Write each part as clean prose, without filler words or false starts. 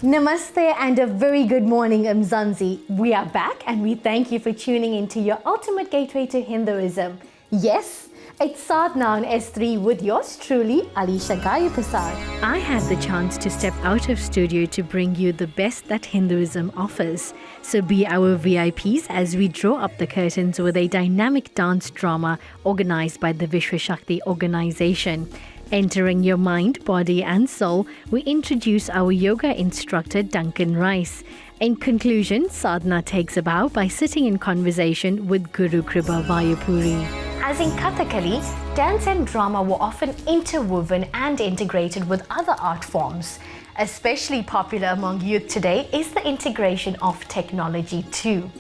Namaste and a very good morning, Mzansi. We are back and we thank you for tuning into your ultimate gateway to Hinduism. Yes, it's Sadhana on S3 with yours truly, Alisha Gayapasad. I had the chance to step out of studio to bring you the best that Hinduism offers. So be our VIPs as we draw up the curtains with a dynamic dance drama organized by the Vishwashakti Organization. Entering your mind, body and soul, we introduce our yoga instructor Duncan Rice. In conclusion, Sadhana takes a bow by sitting in conversation with Guru Kriba Vayapuri. As in Kathakali, dance and drama were often interwoven and integrated with other art forms. Especially popular among youth today is the integration of technology too.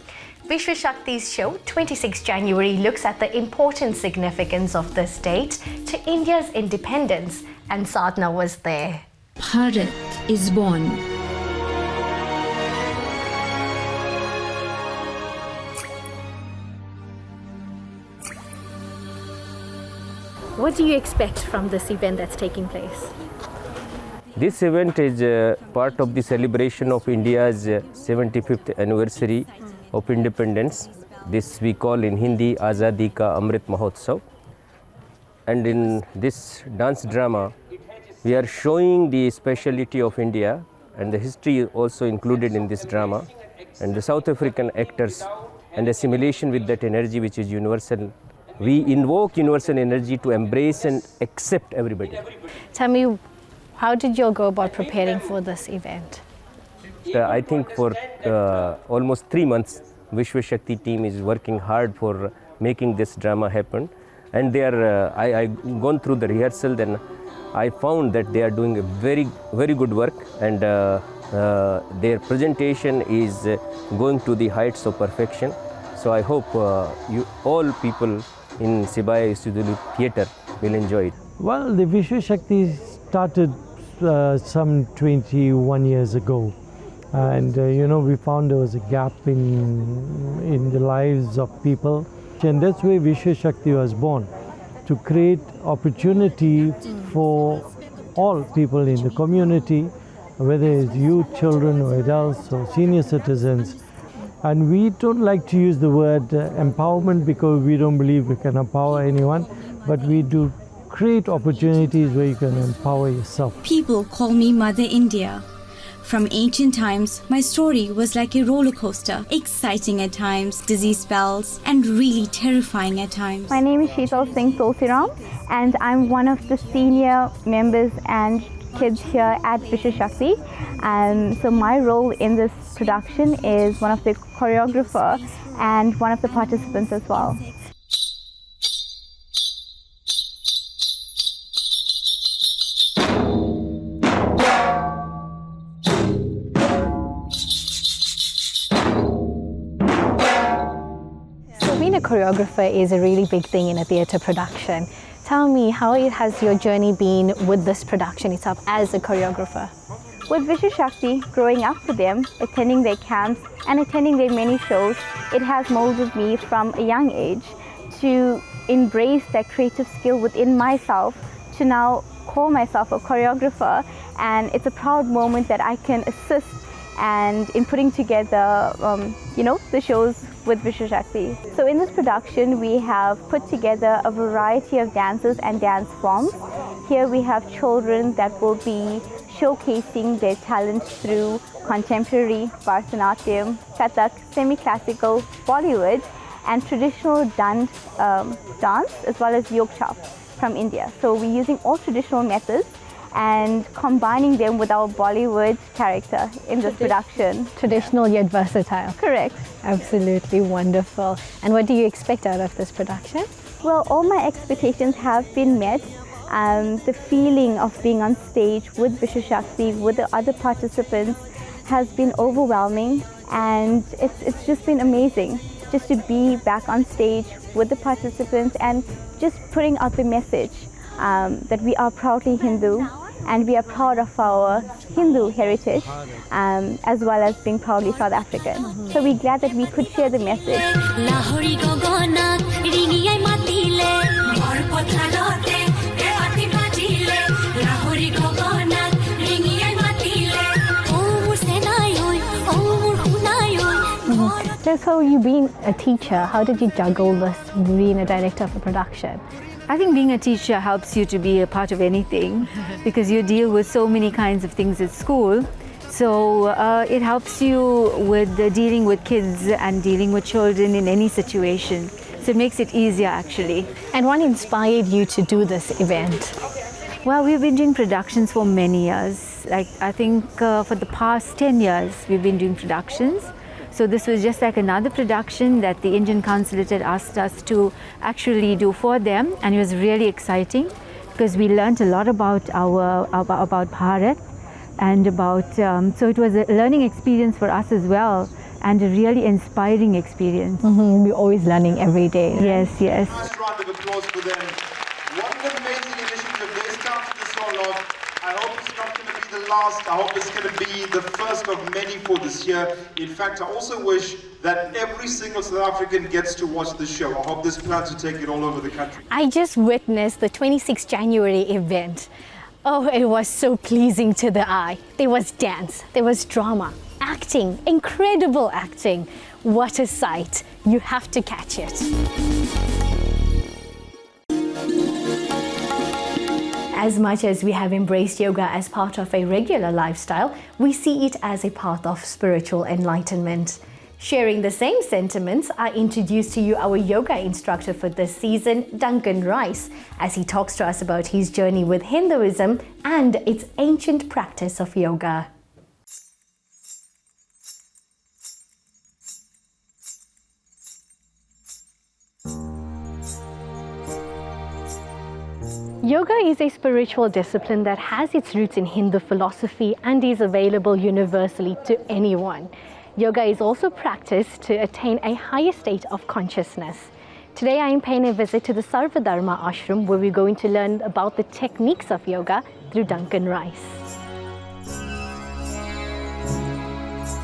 Vishwashakti's show, 26 January, looks at the important significance of this date to India's independence, and Sadhana was there. Bharat is born. What do you expect from this event that's taking place? This event is part of the celebration of India's 75th anniversary of independence. This we call in Hindi Azadi Ka Amrit Mahotsav. And in this dance drama, we are showing the speciality of India, and the history is also included in this drama, and the South African actors and assimilation with that energy which is universal. We invoke universal energy to embrace and accept everybody. Tell me, how did you go about preparing for this event? I think for almost 3 months, Vishwashakti team is working hard for making this drama happen. And they are, I gone through the rehearsal, then I found that they are doing a very good work, and their presentation is going to the heights of perfection. So I hope you all people in Sibaya Isudulu Theatre will enjoy it. Well, the Vishwashakti started some 21 years ago. And we found there was a gap in the lives of people, and that's where Vishwashakti was born, to create opportunity for all people in the community, whether it's youth, children or adults or senior citizens. And we don't like to use the word empowerment because we don't believe we can empower anyone, but we do create opportunities where you can empower yourself. People call me Mother India. From ancient times, my story was like a roller coaster, exciting at times, dizzy spells, and really terrifying at times. My name is Sheetal Singh Tulsiram, and I'm one of the senior members and kids here at Vishwashakti. So my role in this production is one of the choreographer and one of the participants as well. Being a choreographer is a really big thing in a theatre production. Tell me, how has your journey been with this production itself as a choreographer? With Vishwashakti, growing up with them, attending their camps and attending their many shows, it has molded me from a young age to embrace that creative skill within myself, to now call myself a choreographer, and it's a proud moment that I can assist and in putting together the shows with Vishwashakti. So in this production we have put together a variety of dances and dance forms. Here we have children that will be showcasing their talents through contemporary, Bharatanatyam, Kathak, semi-classical, Bollywood and traditional dance as well as yoga chop from India. So we're using all traditional methods and combining them with our Bollywood character in this production. Traditional yet versatile. Correct. Absolutely wonderful. And what do you expect out of this production? Well, all my expectations have been met. The feeling of being on stage with Vishwashakti, with the other participants, has been overwhelming, and it's just been amazing just to be back on stage with the participants and just putting out the message that we are proudly Hindu and we are proud of our Hindu heritage, as well as being proudly South African. So we're glad that we could share the message. So you being a teacher, how did you juggle this being a director of a production? I think being a teacher helps you to be a part of anything because you deal with so many kinds of things at school. So it helps you with dealing with kids and dealing with children in any situation. So it makes it easier actually. And what inspired you to do this event? Well, we've been doing productions for many years. Like I think for the past 10 years we've been doing productions. So this was just like another production that the Indian Consulate had asked us to actually do for them, and it was really exciting because we learned a lot about about Bharat and about so it was a learning experience for us as well and a really inspiring experience. We're always learning every day. Yes, yes. Nice round of applause for them. What an amazing initiative they started this all off. I hope it's not going to be the last. I hope it's going to be the first of many for this year. In fact, I also wish that every single South African gets to watch the show. I hope this plans to take it all over the country. I just witnessed the 26th January event. Oh, it was so pleasing to the eye. There was dance, there was drama, acting, incredible acting. What a sight. You have to catch it. As much as we have embraced yoga as part of a regular lifestyle, we see it as a path of spiritual enlightenment. Sharing the same sentiments, I introduce to you our yoga instructor for this season, Duncan Rice, as he talks to us about his journey with Hinduism and its ancient practice of yoga. Yoga is a spiritual discipline that has its roots in Hindu philosophy and is available universally to anyone. Yoga is also practiced to attain a higher state of consciousness. Today I am paying a visit to the Sarvadharma ashram where we're going to learn about the techniques of yoga through Duncan Rice.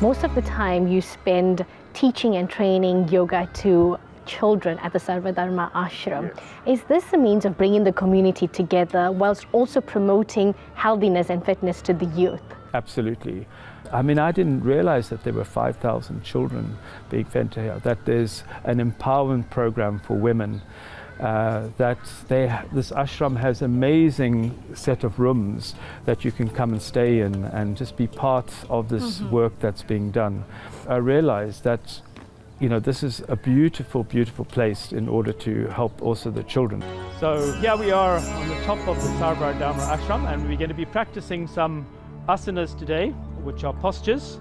Most of the time you spend teaching and training yoga to children at the Sarvadharma ashram. Yes. Is this a means of bringing the community together whilst also promoting healthiness and fitness to the youth? Absolutely. I mean, I didn't realize that there were 5,000 children being fed to here, that there's an empowerment program for women, that this ashram has amazing set of rooms that you can come and stay in and just be part of this work that's being done. I realized that this is a beautiful, beautiful place in order to help also the children. So here we are on the top of the Sarvadharma ashram, and we're going to be practicing some asanas today, which are postures.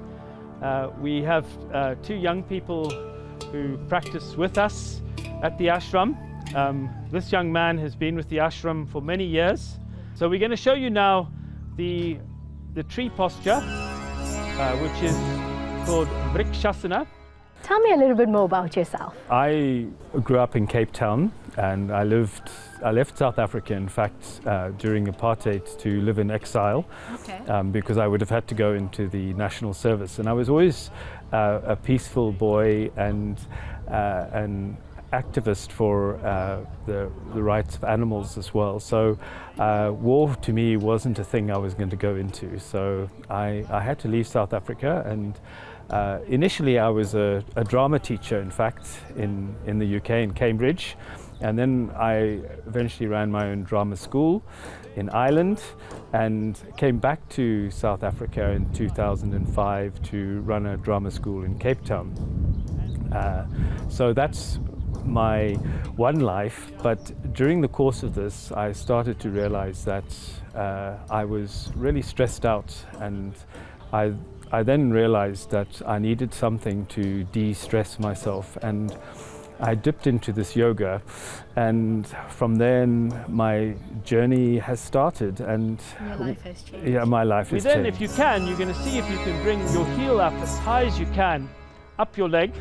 We have 2 young people who practice with us at the ashram. This young man has been with the ashram for many years. So we're going to show you now the tree posture, which is called Vrikshasana. Tell me a little bit more about yourself. I grew up in Cape Town and I left South Africa, in fact, during apartheid to live in exile, because I would have had to go into the national service. And I was always a peaceful boy and an activist for the rights of animals as well. So war to me wasn't a thing I was going to go into. So I had to leave South Africa, and initially I was a drama teacher, in fact, in the UK, in Cambridge. And then I eventually ran my own drama school in Ireland and came back to South Africa in 2005 to run a drama school in Cape Town. So that's my one life, but during the course of this I started to realize that I was really stressed out, and I then realized that I needed something to de-stress myself, and I dipped into this yoga, and from then my journey has started, and your life has changed. Yeah, my life has Then, changed. if you can, you're going to see if you can bring your heel up as high as you can, up your leg,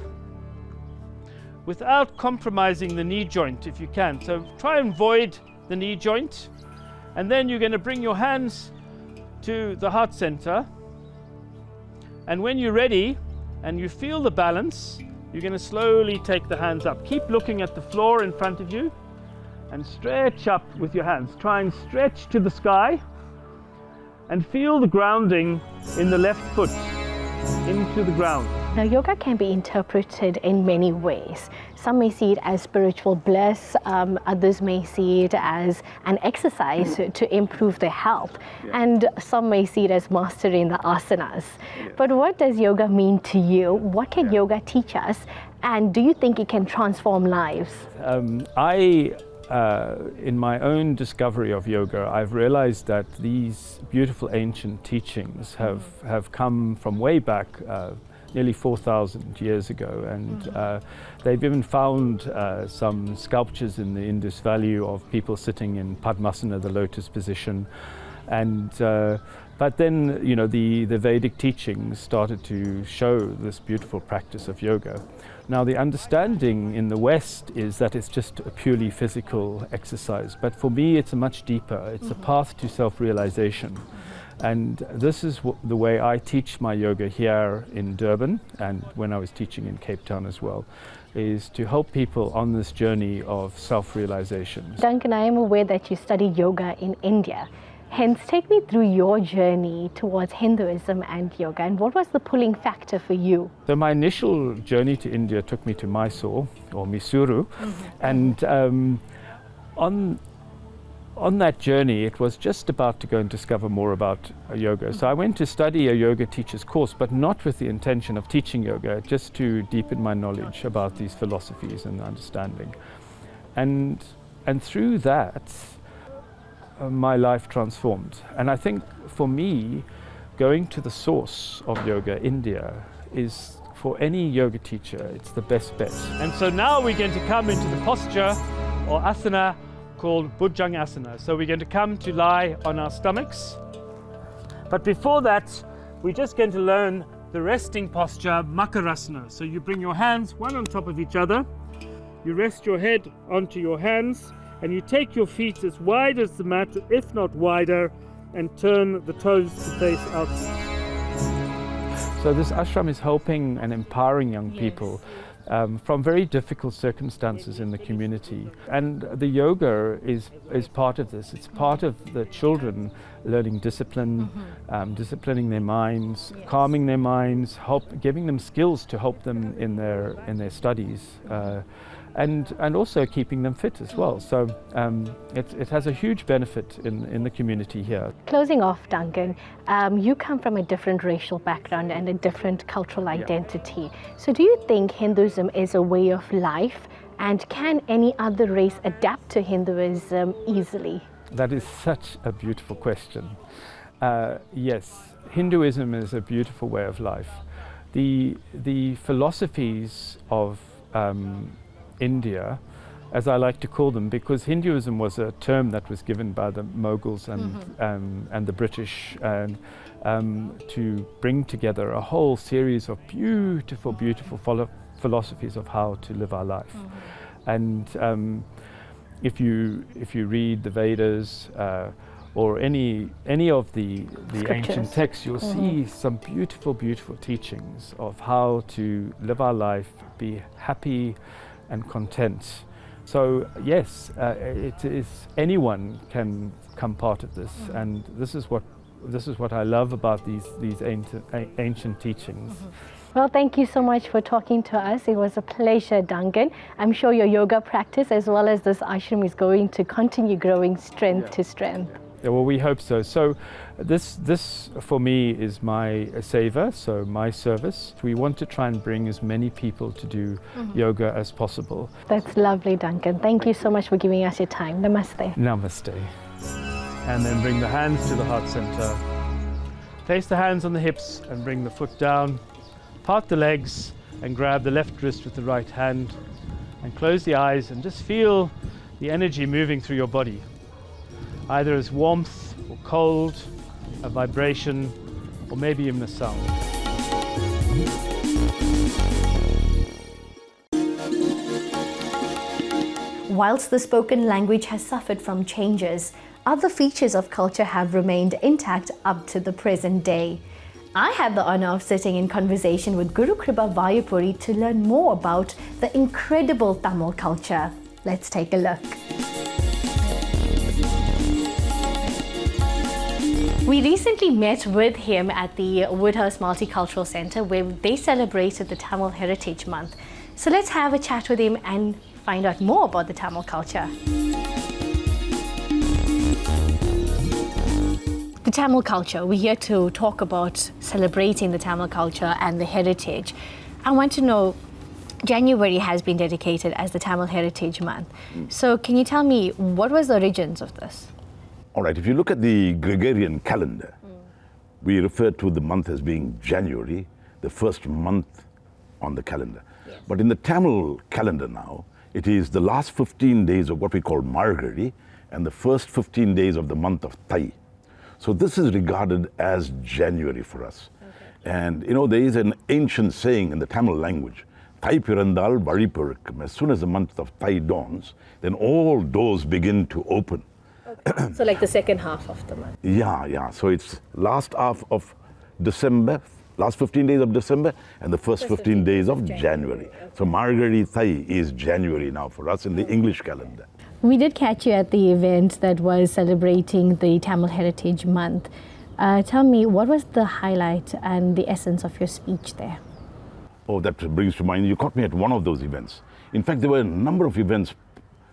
without compromising the knee joint, if you can. So try and void the knee joint, and then you're going to bring your hands to the heart center, and when you're ready and you feel the balance, you're going to slowly take the hands up. Keep looking at the floor in front of you and stretch up with your hands. Try and stretch to the sky and feel the grounding in the left foot into the ground. Now, yoga can be interpreted in many ways. Some may see it as spiritual bliss, others may see it as an exercise to improve their health, and some may see it as mastering the asanas. But what does yoga mean to you? What can yoga teach us? And do you think it can transform lives? In my own discovery of yoga, I've realized that these beautiful ancient teachings have come from way back, nearly 4,000 years ago, and they've even found some sculptures in the Indus Valley of people sitting in Padmasana, the lotus position, and but then, you know, the Vedic teachings started to show this beautiful practice of yoga. Now, the understanding in the West is that it's just a purely physical exercise, but for me it's a much deeper, it's a path to self-realization. And this is the way I teach my yoga here in Durban, and when I was teaching in Cape Town as well, is to help people on this journey of self-realization. Duncan, I am aware that you studied yoga in India. Hence, take me through your journey towards Hinduism and yoga, and what was the pulling factor for you? So my initial journey to India took me to Mysore, or Mysuru, and on that journey it was just about to go and discover more about yoga. So I went to study a yoga teacher's course, but not with the intention of teaching yoga, just to deepen my knowledge about these philosophies and understanding. And through that, my life transformed. And I think for me, going to the source of yoga, India, is for any yoga teacher, it's the best bet. And so now we're going to come into the posture or asana called Bhujangasana. So we're going to come to lie on our stomachs. But before that, we're just going to learn the resting posture, Makarasana. So you bring your hands one on top of each other, you rest your head onto your hands, and you take your feet as wide as the mat, if not wider, and turn the toes to face outwards. So this ashram is helping and empowering young people from very difficult circumstances in the community. And the yoga is part of this. It's part of the children learning discipline, disciplining their minds, calming their minds, giving them skills to help them in their studies. And also keeping them fit as well. So it has a huge benefit in the community here. Closing off, Duncan, you come from a different racial background and a different cultural identity. So do you think Hinduism is a way of life, and can any other race adapt to Hinduism easily? That is such a beautiful question. Yes, Hinduism is a beautiful way of life. The philosophies of India, as I like to call them, because Hinduism was a term that was given by the Mughals and the British, and to bring together a whole series of beautiful philosophies of how to live our life. And if you read the Vedas or any of the ancient texts, you'll see some beautiful teachings of how to live our life, be happy and content. So yes, it is, anyone can become part of this, and this is what I love about these ancient teachings. Well, thank you so much for talking to us. It was a pleasure, Duncan. I'm sure your yoga practice as well as this ashram is going to continue growing strength to strength. Yeah, well, we hope so. So this for me is my seva, so my service. We want to try and bring as many people to do yoga as possible. That's lovely, Duncan. Thank you so much for giving us your time. Namaste. Namaste. And then bring the hands to the heart center. Place the hands on the hips and bring the foot down. Part the legs and grab the left wrist with the right hand. And close the eyes and just feel the energy moving through your body, either as warmth or cold, a vibration, or maybe even a sound. Whilst the spoken language has suffered from changes, other features of culture have remained intact up to the present day. I had the honor of sitting in conversation with Guru Kriba Vayapuri to learn more about the incredible Tamil culture. Let's take a look. We recently met with him at the Woodhurst Multicultural Centre where they celebrated the Tamil Heritage Month. So let's have a chat with him and find out more about the Tamil culture. The Tamil culture, we're here to talk about celebrating the Tamil culture and the heritage. I want to know, January has been dedicated as the Tamil Heritage Month. So can you tell me, what was the origins of this? All right, if you look at the Gregorian calendar, we refer to the month as being January, the first month on the calendar. Yes. But in the Tamil calendar now, it is the last 15 days of what we call Margazhi and the first 15 days of the month of Thai. So this is regarded as January for us. Okay. And you know, there is an ancient saying in the Tamil language, Thai pirandal vali pirukkum. As soon as the month of Thai dawns, then all doors begin to open. Okay. So like the second half of the month. Yeah. So it's last half of December, last 15 days of December, and the first 15 days of January. Okay. So Margazhi Thai is January now for us in the English calendar. We did catch you at the event that was celebrating the Tamil Heritage Month. Tell me, what was the highlight and the essence of your speech there? Oh, that brings to mind, you caught me at one of those events. In fact, there were a number of events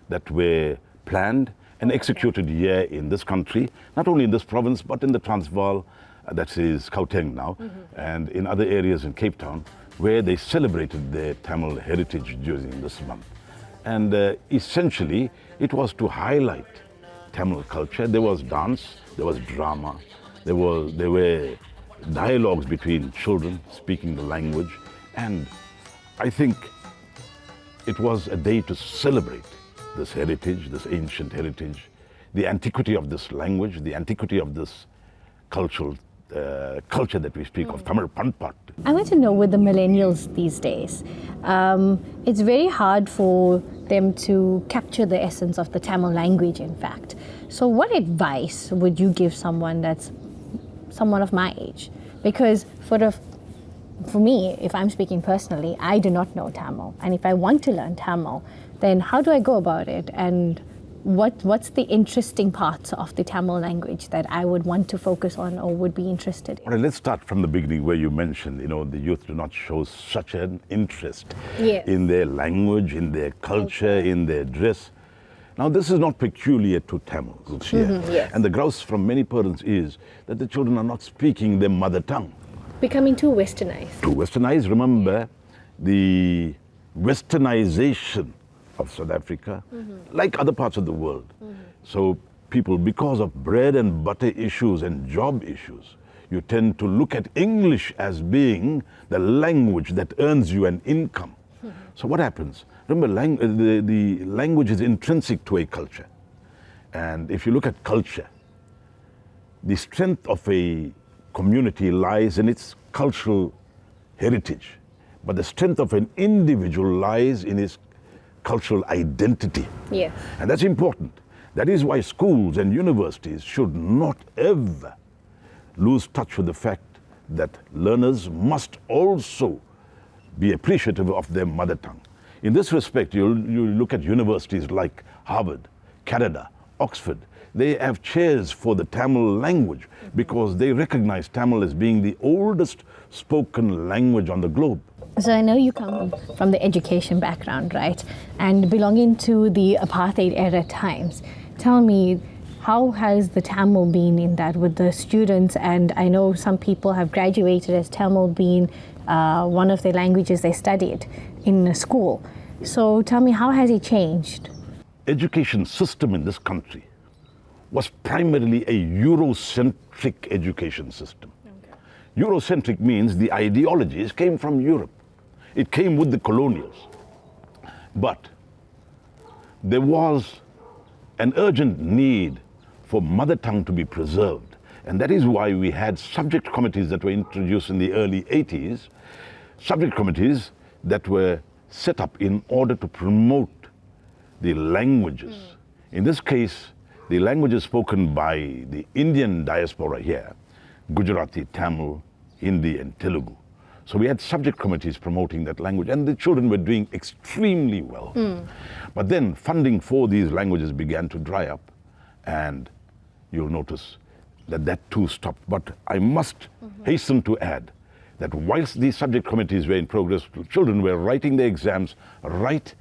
that were planned and executed here in this country, not only in this province, but in the Transvaal, that is Gauteng now, and in other areas in Cape Town, where they celebrated their Tamil heritage during this month. And essentially, it was to highlight Tamil culture. There was dance, there was drama, there were dialogues between children speaking the language, and I think it was a day to celebrate this heritage, this ancient heritage, the antiquity of this language, the antiquity of this culture that we speak of, Tamil Panpat. I want to know, with the millennials these days, it's very hard for them to capture the essence of the Tamil language, in fact. So what advice would you give someone that's someone of my age? Because for me, if I'm speaking personally, I do not know Tamil. And if I want to learn Tamil, then how do I go about it? And what's the interesting parts of the Tamil language that I would want to focus on or would be interested in? All right, let's start from the beginning where you mentioned, you know, the youth do not show such an interest in their language, in their culture, in their dress. Now, this is not peculiar to Tamils here. Yes. And the grouse from many parents is that the children are not speaking their mother tongue. Becoming too westernized. Too westernized. Remember, the westernization of South Africa, like other parts of the world. So people, because of bread and butter issues and job issues, you tend to look at English as being the language that earns you an income. So what happens? Remember, the language is intrinsic to a culture. And if you look at culture, the strength of a community lies in its cultural heritage. But the strength of an individual lies in his cultural identity. Yes. And that's important. That is why schools and universities should not ever lose touch with the fact that learners must also be appreciative of their mother tongue. In this respect, you look at universities like Harvard, Canada, Oxford. They have chairs for the Tamil language because they recognize Tamil as being the oldest spoken language on the globe. So I know you come from the education background, right? And belonging to the apartheid era times. Tell me, how has the Tamil been in that with the students? And I know some people have graduated as Tamil being one of the languages they studied in school. So tell me, how has it changed? Education system in this country was primarily a Eurocentric education system. Okay. Eurocentric means the ideologies came from Europe. It came with the colonials. But there was an urgent need for mother tongue to be preserved. And that is why we had subject committees that were introduced in the early 80s, subject committees that were set up in order to promote the languages. In this case, the languages spoken by the Indian diaspora here, Gujarati, Tamil, Hindi and Telugu. So we had subject committees promoting that language, and the children were doing extremely well. But then funding for these languages began to dry up, and you'll notice that too stopped. But I must hasten to add that whilst these subject committees were in progress, children were writing their exams right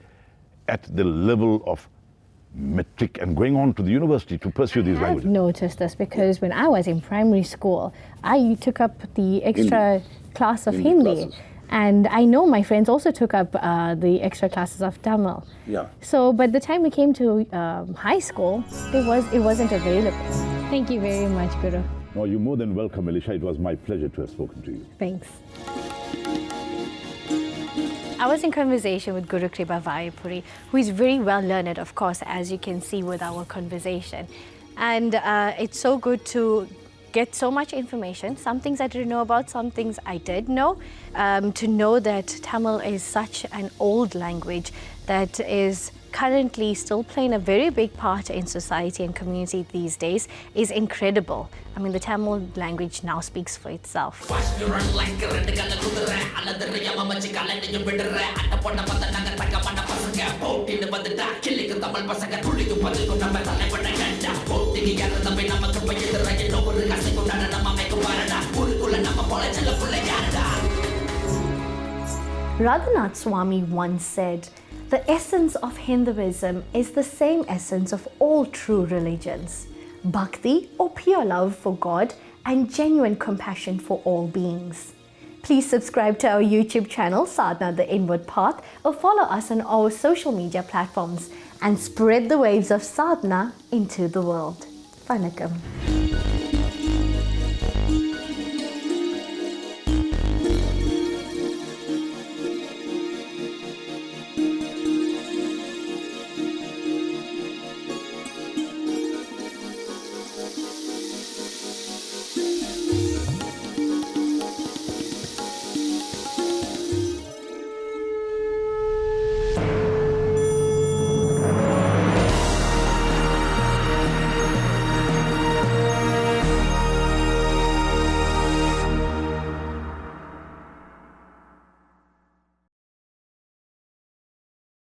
at the level of metric and going on to the university to pursue these languages. I've noticed this because when I was in primary school, I took up the extra class of Hindi. And I know my friends also took up the extra classes of Tamil. Yeah. So by the time we came to high school, it wasn't available. Thank you very much, Guru. No, you're more than welcome, Elisha. It was my pleasure to have spoken to you. Thanks. I was in conversation with Guru Kriba Vayapuri, who is very well learned, of course, as you can see with our conversation. And it's so good to get so much information. Some things I didn't know about, some things I did know. To know that Tamil is such an old language that is currently still playing a very big part in society and community these days is incredible. I mean, the Tamil language now speaks for itself. Radhanath Swami once said, "The essence of Hinduism is the same essence of all true religions: bhakti or pure love for God and genuine compassion for all beings." Please subscribe to our YouTube channel, Sadhana the Inward Path, or follow us on our social media platforms and spread the waves of sadhana into the world. Vanakkam.